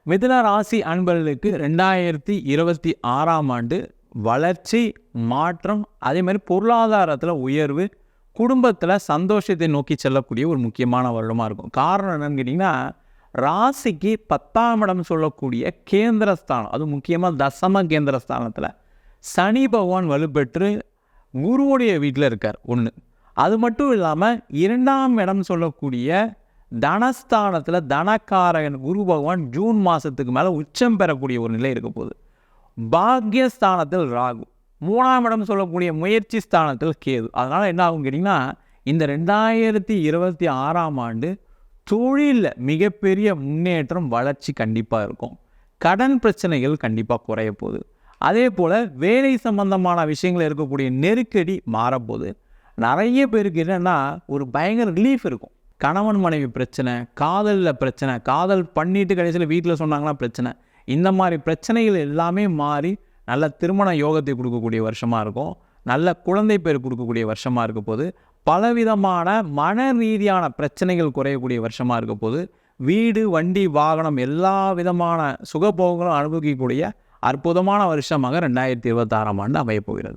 மிதுன ராசி அன்பர்களுக்கு 2026ஆம் ஆண்டு வளர்ச்சி, மாற்றம், அதே மாதிரி பொருளாதாரத்தில் உயர்வு, குடும்பத்தில் சந்தோஷத்தை நோக்கி செல்லக்கூடிய ஒரு முக்கியமான வருடமாக இருக்கும். காரணம் என்னன்னு கேட்டிங்கன்னா, ராசிக்கு 10ஆம் இடம் சொல்லக்கூடிய கேந்திரஸ்தானம், அது முக்கியமாக தசம கேந்திரஸ்தானத்தில் சனி பகவான் வலுப்பெற்று குருவுடைய வீட்டில் இருக்கார். ஒன்று. அது மட்டும் இல்லாமல் 2ஆம் இடம் சொல்லக்கூடிய தனஸ்தானத்தில் தனக்காரகன் குரு பகவான் ஜூன் மாதத்துக்கு மேலே உச்சம் பெறக்கூடிய ஒரு நிலை இருக்க போகுது. பாக்யஸ்தானத்தில் ராகு, 3ஆம் இடம் சொல்லக்கூடிய முயற்சி ஸ்தானத்தில் கேது. அதனால் என்ன ஆகும் கேட்டிங்கன்னா, இந்த 2026ஆம் ஆண்டு தொழிலில் மிகப்பெரிய முன்னேற்றம், வளர்ச்சி கண்டிப்பாக இருக்கும். கடன் பிரச்சனைகள் கண்டிப்பாக குறைய போகுது. அதே போல் வேலை சம்பந்தமான விஷயங்கள் இருக்கக்கூடிய நெருக்கடி மாறப்போகுது. நிறைய பேருக்கு என்னென்னா ஒரு பயங்கர ரிலீஃப் இருக்கும். கணவன் மனைவி பிரச்சனை, காதலில் பிரச்சனை, காதல் பண்ணிட்டு கடைசியில் வீட்டில் சொன்னாங்கன்னா பிரச்சனை, இந்த மாதிரி பிரச்சனைகள் எல்லாமே மாறி நல்ல திருமண யோகத்தை கொடுக்கக்கூடிய வருஷமாக இருக்கும். நல்ல குழந்தை பேர் கொடுக்கக்கூடிய வருஷமாக இருக்க போது. பலவிதமான மன ரீதியான பிரச்சனைகள் குறையக்கூடிய வருஷமாக இருக்க போது. வீடு, வண்டி, வாகனம் எல்லா விதமான சுகபோகங்களும் அனுபவிக்கக்கூடிய அற்புதமான வருஷமாக 2026ஆம் ஆண்டு அமையப்போகிறது.